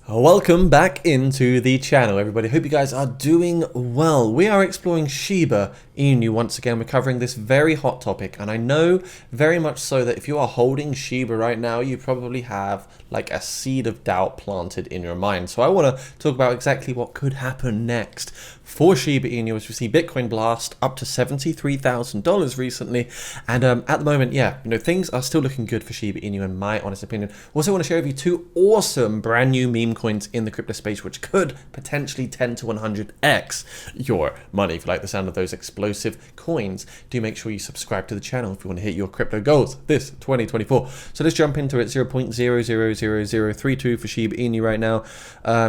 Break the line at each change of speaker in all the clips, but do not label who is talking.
Welcome back into the channel, everybody. Hope you guys are doing well. We are exploring Shiba Inu once again. We're covering this very hot topic, and I know very much so that if you are holding Shiba right now, you probably have like a seed of doubt planted in your mind. So I want to talk about exactly what could happen next for Shiba Inu as we see Bitcoin blast up to $73,000 recently. And at the moment, yeah, things are still looking good for Shiba Inu in my honest opinion. Also want to share with you two awesome brand new meme coins in the crypto space, which could potentially 10 to 100x your money. If you like the sound of those explosive coins, do make sure you subscribe to the channel if you want to hit your crypto goals this 2024. So let's jump into it. 0.000032 for Shiba Inu right now.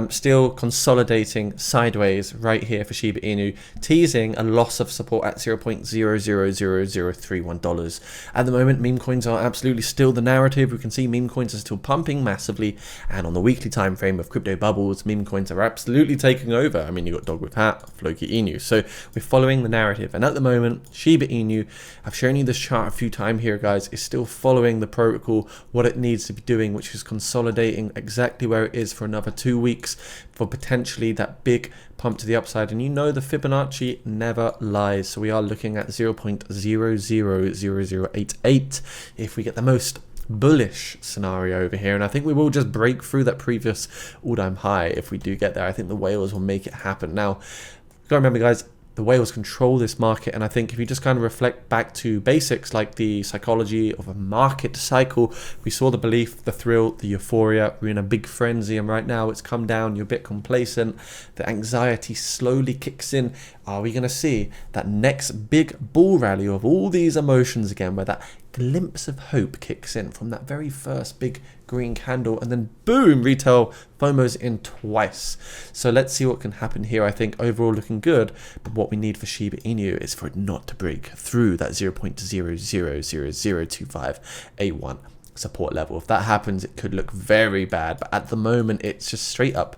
Still consolidating sideways right here for Shiba Inu, teasing a loss of support at $0.000031. At the moment, meme coins are absolutely still the narrative. We can see meme coins are still pumping massively, and on the weekly time frame of crypto bubbles, meme coins are absolutely taking over. I mean, you got Dog with Hat, Floki Inu. So we're following the narrative, and at the moment, Shiba Inu, I've shown you this chart a few times here, guys, is still following the protocol, what it needs to be doing, which is consolidating exactly where it is for another 2 weeks for potentially that big pump to the upside. And the Fibonacci never lies, so we are looking at 0.000088 if we get the most bullish scenario over here, and I think we will just break through that previous all-time high if we do get there. I think the whales will make it happen. Now, you gotta remember, guys, the whales control this market, and I think if you just kind of reflect back to basics like the psychology of a market cycle, we saw the belief, the thrill, the euphoria. We're in a big frenzy, and right now it's come down, you're a bit complacent, the anxiety slowly kicks in. Are we going to see that next big bull rally of all these emotions again, where that glimpse of hope kicks in from that very first big green candle, and then boom, retail FOMO's in twice? So let's see what can happen here. I think overall looking good, but what we need for Shiba Inu is for it not to break through that 0.00002581 support level. If that happens, it could look very bad, but at the moment it's just straight up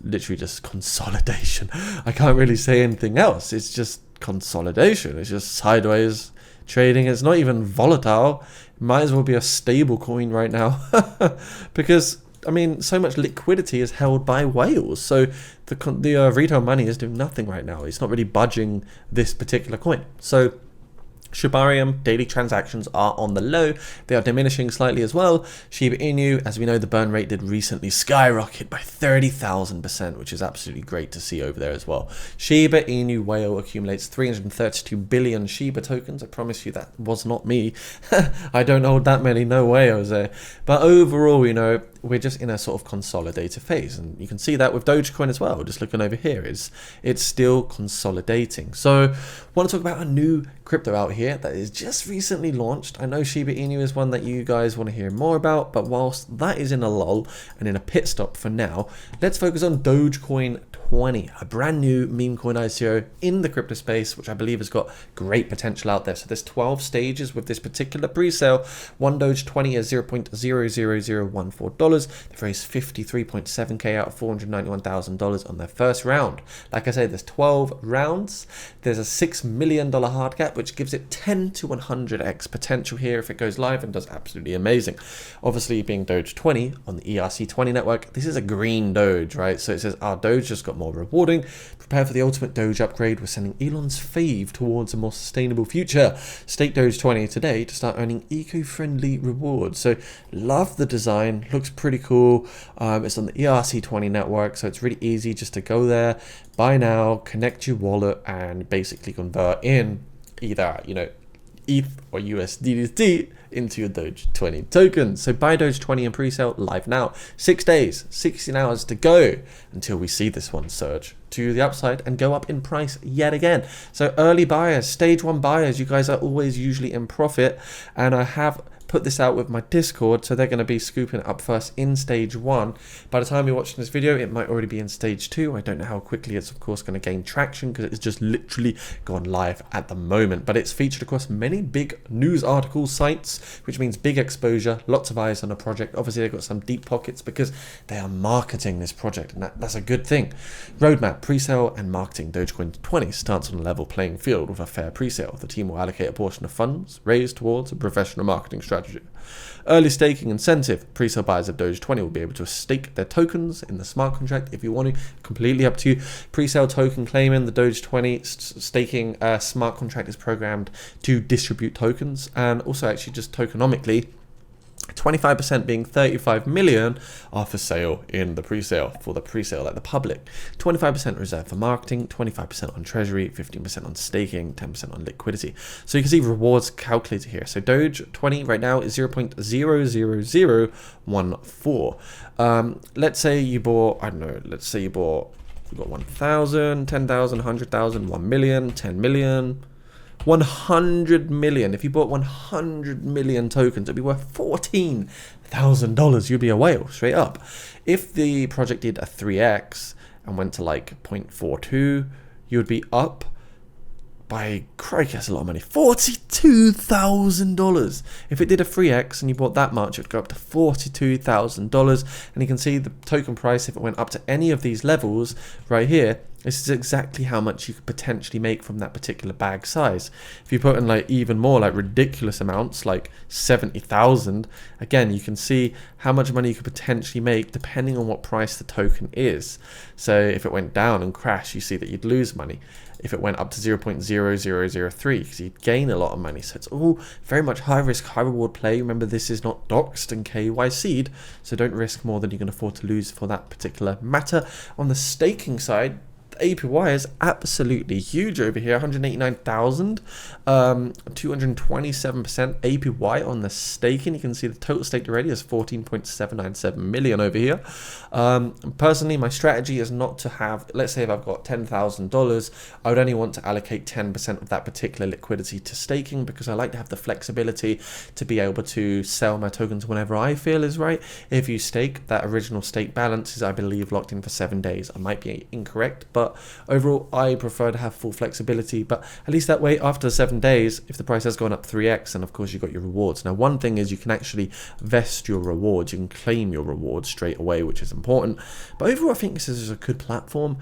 literally just consolidation. I can't really say anything else. It's just consolidation. It's just sideways trading. It's not even volatile. It might as well be a stable coin right now because I mean, so much liquidity is held by whales. So the retail money is doing nothing right now. It's not really budging this particular coin. So Shibarium daily transactions are on the low. They are diminishing slightly as well. Shiba Inu, as we know, the burn rate did recently skyrocket by 30,000%, which is absolutely great to see over there as well. Shiba Inu whale accumulates 332 billion Shiba tokens. I promise you that was not me. I don't hold that many, no way, Jose. But overall, we're just in a sort of consolidator phase, and you can see that with Dogecoin as well. Just looking over here, it's still consolidating. So I want to talk about a new crypto out here that is just recently launched. I know Shiba Inu is one that you guys want to hear more about, but whilst that is in a lull and in a pit stop for now, let's focus on Dogecoin 20, a brand new meme coin ICO in the crypto space, which I believe has got great potential out there. So there's 12 stages with this particular pre-sale. One Doge 20 is $0.00014. They've raised 53.7k out of $491,000 on their first round. Like I said, there's 12 rounds. There's a $6 million hard cap, which gives it 10 to 100x potential here if it goes live and does absolutely amazing. Obviously, being Doge 20 on the ERC20 network, this is a green Doge, right? So it says our Doge just got more rewarding. Prepare for the ultimate Doge upgrade. We're sending Elon's fave towards a more sustainable future. Stake Doge 20 today to start earning eco-friendly rewards. So love the design. Looks pretty cool. It's on the ERC20 network, so it's really easy just to go there, buy now, connect your wallet, and basically convert in either ETH or USDT into your Doge 20 token. So buy Doge 20 in pre-sale live now. 6 days, 16 hours to go until we see this one surge to the upside and go up in price yet again. So early buyers, stage 1 buyers, you guys are always usually in profit, and I have put this out with my Discord, so they're going to be scooping it up first in stage 1. By the time you're watching this video, it might already be in stage 2. I don't know how quickly it's of course going to gain traction because it's just literally gone live at the moment, but it's featured across many big news article sites, which means big exposure, lots of eyes on the project. Obviously they've got some deep pockets because they are marketing this project, and that's a good thing. Roadmap, pre-sale and marketing. Dogecoin 20 starts on a level playing field with a fair pre-sale. The team will allocate a portion of funds raised towards a professional marketing strategy strategy. Early staking incentive. Pre-sale buyers of Doge 20 will be able to stake their tokens in the smart contract if you want to. Completely up to you. Pre-sale token claiming. The Doge 20 staking smart contract is programmed to distribute tokens, and also actually just tokenomically, 25% being 35 million are for sale in the pre-sale, for the pre-sale at the public. 25% reserved for marketing, 25% on treasury, 15% on staking, 10% on liquidity. So you can see rewards calculated here. So Doge 20 right now is 0.00014. Let's say you bought, I don't know, let's say you got 1,000, 10,000, 100,000, 1 million, 10 million, 100 million. If you bought 100 million tokens, it'd be worth $14,000. You'd be a whale, straight up. If the project did a 3x and went to like 0.42, you'd be up by, crikey, that's a lot of money, $42,000. If it did a 3x and you bought that much, it would go up to $42,000. And you can see the token price, if it went up to any of these levels right here, this is exactly how much you could potentially make from that particular bag size. If you put in like even more, like ridiculous amounts, like 70,000, again, you can see how much money you could potentially make depending on what price the token is. So if it went down and crashed, you see that you'd lose money. If it went up to 0.0003, because you'd gain a lot of money. So it's all very much high risk, high reward play. Remember, this is not doxed and KYC'd, so don't risk more than you can afford to lose for that particular matter. On the staking side, the APY is absolutely huge over here, 189,000, 227% APY on the staking. You can see the total staked already is 14.797 million over here. Personally, my strategy is not to have, let's say if I've got $10,000, I would only want to allocate 10% of that particular liquidity to staking, because I like to have the flexibility to be able to sell my tokens whenever I feel is right. If you stake, that original stake balance is, I believe, locked in for 7 days. I might be incorrect, but overall I prefer to have full flexibility. But at least that way, after 7 days, if the price has gone up 3x, and of course you got your rewards. Now, one thing is you can actually vest your rewards, you can claim your rewards straight away, which is important. But overall, I think this is a good platform.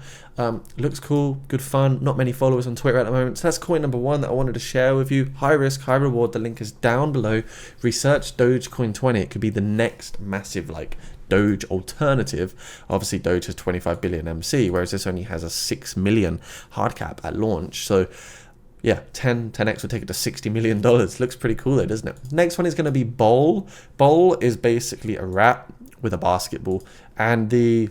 Looks cool, good fun. Not many followers on Twitter at the moment. So that's coin number one that I wanted to share with you. High risk, high reward. The link is down below. Research Dogecoin 20. It could be the next massive like Doge alternative. Obviously Doge has 25 billion MC, whereas this only has a 6 million hard cap at launch. So yeah, 10x will take it to $60 million. Looks pretty cool though, doesn't it? Next one is going to be Bowl. Bowl is basically a rat with a basketball, and the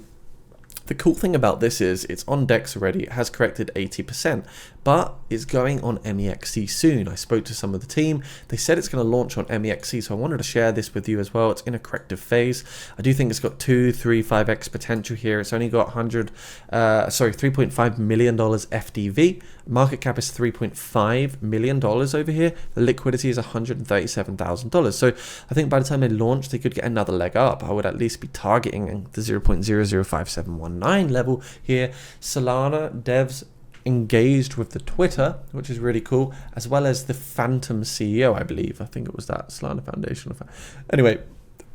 cool thing about this is it's on DEX already. It has corrected 80%, but it's going on MEXC soon. I spoke to some of the team. They said it's going to launch on MEXC, so I wanted to share this with you as well. It's in a corrective phase. I do think it's got 2, 3, 5x potential here. It's only got $3.5 million FDV. Market cap is $3.5 million over here. The liquidity is $137,000. So I think by the time they launch, they could get another leg up. I would at least be targeting the 0.005719 level here. Solana devs engaged with the Twitter, which is really cool, as well as the Phantom CEO, I believe. I think it was that Solana Foundation. Anyway,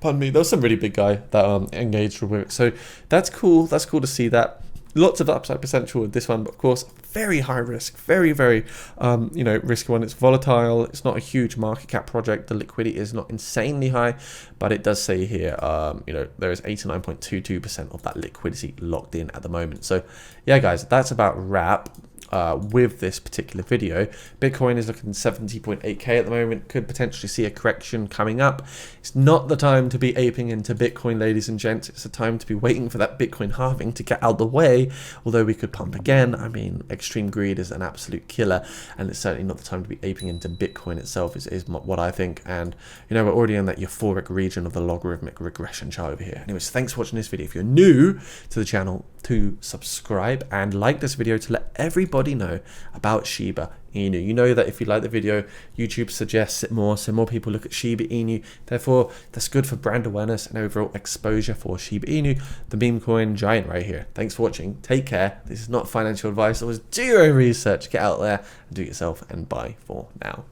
pardon me, there was some really big guy that engaged with it. So that's cool. That's cool to see that. Lots of upside potential with this one, but of course, very high risk, very, very, risky one. It's volatile. It's not a huge market cap project. The liquidity is not insanely high, but it does say here, there is 89.22% of that liquidity locked in at the moment. So yeah, guys, that's about wrap. With this particular video. Bitcoin is looking 70.8k at the moment, could potentially see a correction coming up. It's not the time to be aping into Bitcoin, ladies and gents. It's the time to be waiting for that Bitcoin halving to get out the way, although we could pump again. I mean, extreme greed is an absolute killer, and it's certainly not the time to be aping into Bitcoin itself, is what I think. And we're already in that euphoric region of the logarithmic regression chart over here. Anyways, thanks for watching this video. If you're new to the channel, to subscribe and like this video to let everybody know about Shiba Inu. You know that if you like the video, YouTube suggests it more, so more people look at Shiba Inu. Therefore, that's good for brand awareness and overall exposure for Shiba Inu, the meme coin giant right here. Thanks for watching. Take care. This is not financial advice. It was do your own research. Get out there and do it yourself, and bye for now.